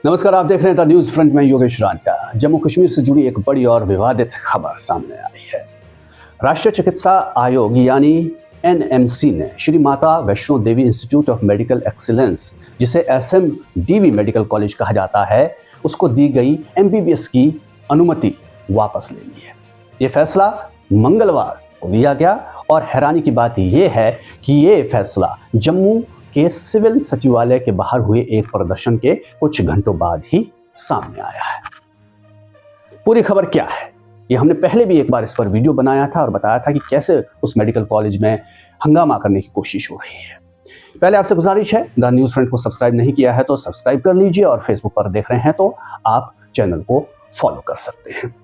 नमस्कार, आप देख रहे हैं द न्यूज फ्रंट में योगेश रांटा। जम्मू कश्मीर से जुड़ी एक बड़ी और विवादित खबर सामने आई है। राष्ट्रीय चिकित्सा आयोग यानी एनएमसी ने Shri Mata Vaishno Devi institute of medical excellence, जिसे एसएमडीवी मेडिकल कॉलेज कहा जाता है, उसको दी गई एमबीबीएस की अनुमति वापस ले ली है। ये फैसला मंगलवार को लिया गया और हैरानी की बात यह है कि ये फैसला जम्मू के सिविल सचिवालय के बाहर हुए एक प्रदर्शन के कुछ घंटों बाद ही सामने आया है। पूरी खबर क्या है, ये हमने पहले भी एक बार इस पर वीडियो बनाया था और बताया था कि कैसे उस मेडिकल कॉलेज में हंगामा करने की कोशिश हो रही है। पहले आपसे गुजारिश है, द न्यूज फ्रंट को सब्सक्राइब नहीं किया है तो सब्सक्राइब कर लीजिए और फेसबुक पर देख रहे हैं तो आप चैनल को फॉलो कर सकते हैं।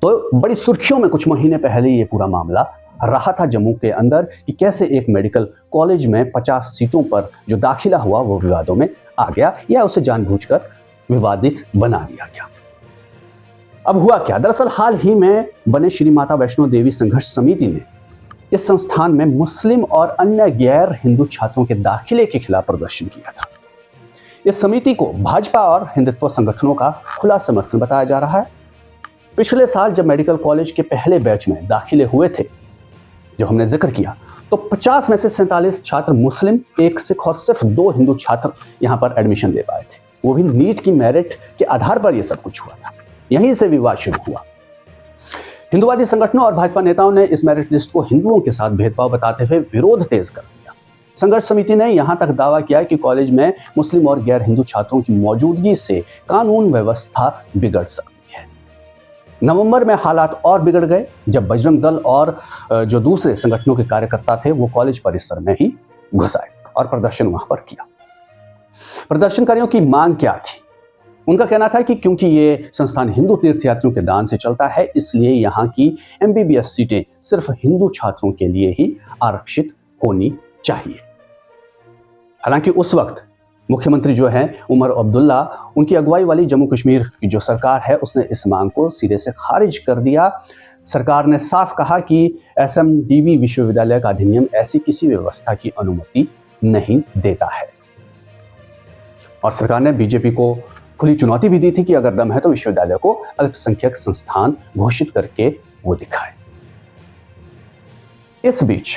तो बड़ी सुर्खियों में कुछ महीने पहले ये पूरा मामला रहा था जम्मू के अंदर कि कैसे एक मेडिकल कॉलेज में 50 सीटों पर जो दाखिला हुआ वो विवादों में आ गया या उसे जानबूझकर विवादित बना दिया गया। अब हुआ क्या, दरअसल हाल ही में बने श्री माता वैष्णो देवी संघर्ष समिति ने इस संस्थान में मुस्लिम और अन्य गैर हिंदू छात्रों के दाखिले के खिलाफ प्रदर्शन किया था। इस समिति को भाजपा और हिंदुत्व संगठनों का खुला समर्थन बताया जा रहा है। पिछले साल जब मेडिकल कॉलेज के पहले बैच में दाखिले हुए थे, जो हमने जिक्र किया, तो 50 में से 47 छात्र मुस्लिम, एक सिख और सिर्फ 2 हिंदू छात्र यहां पर एडमिशन ले पाए थे। वो भी नीट की मेरिट के आधार पर यह सब कुछ हुआ था। यहीं से विवाद शुरू हुआ। हिंदुवादी संगठनों और भाजपा नेताओं ने इस मेरिट लिस्ट को हिंदुओं के साथ भेदभाव बताते हुए विरोध तेज कर दिया। संघर्ष समिति ने यहां तक दावा किया कि कॉलेज में मुस्लिम और गैर हिंदू छात्रों की मौजूदगी से कानून व्यवस्था बिगड़ सकती। नवंबर में हालात और बिगड़ गए जब बजरंग दल और जो दूसरे संगठनों के कार्यकर्ता थे वो कॉलेज परिसर में ही घुस आए और प्रदर्शन वहां पर किया। प्रदर्शनकारियों की मांग क्या थी? उनका कहना था कि क्योंकि ये संस्थान हिंदू तीर्थयात्रियों के दान से चलता है, इसलिए यहाँ की एमबीबीएस सीटें सिर्फ हिंदू छात्रों के लिए ही आरक्षित होनी चाहिए। हालांकि उस वक्त मुख्यमंत्री जो हैं उमर अब्दुल्ला, उनकी अगुवाई वाली जम्मू कश्मीर की जो सरकार है उसने इस मांग को सिरे से खारिज कर दिया। सरकार ने साफ कहा कि एसएमडीवी विश्वविद्यालय का अधिनियम ऐसी किसी व्यवस्था की अनुमति नहीं देता है। और सरकार ने बीजेपी को खुली चुनौती भी दी थी कि अगर दम है तो विश्वविद्यालय को अल्पसंख्यक संस्थान घोषित करके वो दिखाए। इस बीच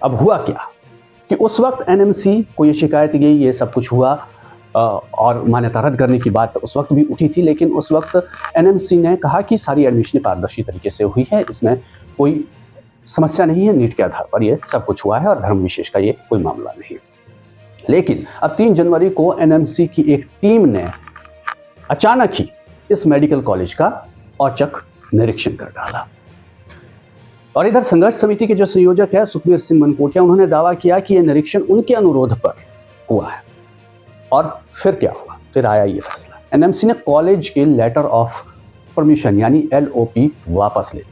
अब हुआ क्या कि उस वक्त एनएमसी को ये शिकायत गई, ये सब कुछ हुआ और मान्यता रद्द करने की बात उस वक्त भी उठी थी, लेकिन उस वक्त एनएमसी ने कहा कि सारी एडमिशन पारदर्शी तरीके से हुई है, इसमें कोई समस्या नहीं है, नीट के आधार पर ये सब कुछ हुआ है और धर्म विशेष का ये कोई मामला नहीं है। लेकिन अब 3 जनवरी को एनएमसी की एक टीम ने अचानक ही इस मेडिकल कॉलेज का औचक निरीक्षण कर डाला। और इधर संघर्ष समिति के जो संयोजक है सुखवीर सिंह मनकोटिया, उन्होंने दावा किया कि यह निरीक्षण उनके अनुरोध पर हुआ है। और फिर क्या हुआ, फिर आया ये फैसला। एनएमसी ने कॉलेज के लेटर ऑफ परमिशन यानी एलओपी वापस ले ली,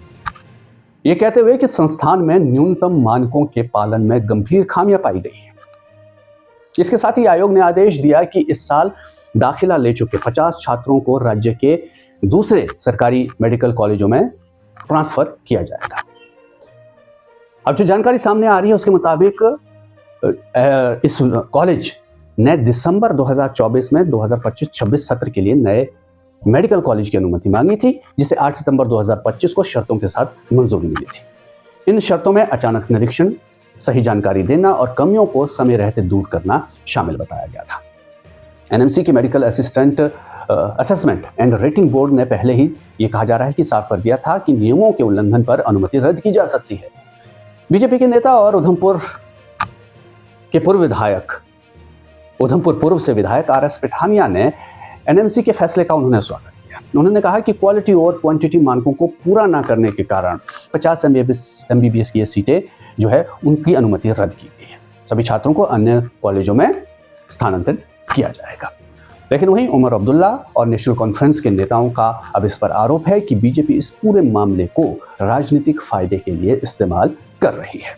ये कहते हुए कि संस्थान में न्यूनतम मानकों के पालन में गंभीर खामियां पाई गई हैं। इसके साथ ही आयोग ने आदेश दिया कि इस साल दाखिला ले चुके 50 छात्रों को राज्य के दूसरे सरकारी मेडिकल कॉलेजों में ट्रांसफर किया जाएगा। अब जो जानकारी सामने आ रही है उसके मुताबिक इस कॉलेज ने दिसंबर 2024 में 2025-26 सत्र के लिए नए मेडिकल कॉलेज की अनुमति मांगी थी, जिसे 8 सितंबर 2025 को शर्तों के साथ मंजूरी मिली थी। इन शर्तों में अचानक निरीक्षण, सही जानकारी देना और कमियों को समय रहते दूर करना शामिल बताया गया था। एनएमसी की medical assistant assessment and rating board ने पहले ही ये कहा जा रहा है कि साफ कर दिया था कि नियमों के उल्लंघन पर अनुमति रद्द की जा सकती है। बीजेपी के नेता और उधमपुर के पूर्व विधायक, उधमपुर पूर्व से विधायक आरएस पिठानिया ने एनएमसी के फैसले का उन्होंने स्वागत किया। उन्होंने कहा कि क्वालिटी और क्वांटिटी मानकों को पूरा ना करने के कारण 50 एमबीबीएस की ये सीटें जो है उनकी अनुमति रद्द की गई है। सभी छात्रों को अन्य कॉलेजों में स्थानांतरित किया जाएगा। लेकिन वहीं उमर अब्दुल्ला और नेशनल कॉन्फ्रेंस के नेताओं का अब इस पर आरोप है कि बीजेपी इस पूरे मामले को राजनीतिक फायदे के लिए इस्तेमाल कर रही है।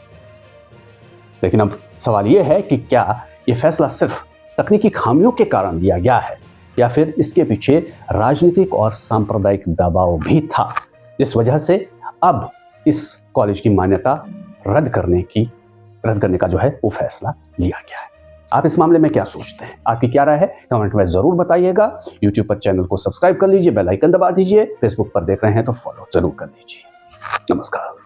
लेकिन अब सवाल यह है कि क्या यह फैसला सिर्फ तकनीकी खामियों के कारण लिया गया है या फिर इसके पीछे राजनीतिक और सांप्रदायिक दबाव भी था, जिस वजह से अब इस कॉलेज की मान्यता रद्द करने का जो है वो फैसला लिया गया है। आप इस मामले में क्या सोचते हैं? आपकी क्या राय है? कमेंट में जरूर बताइएगा। यूट्यूब पर चैनल को सब्सक्राइब कर लीजिए, बेल आइकन दबा दीजिए। फेसबुक पर देख रहे हैं तो फॉलो जरूर कर लीजिए। नमस्कार।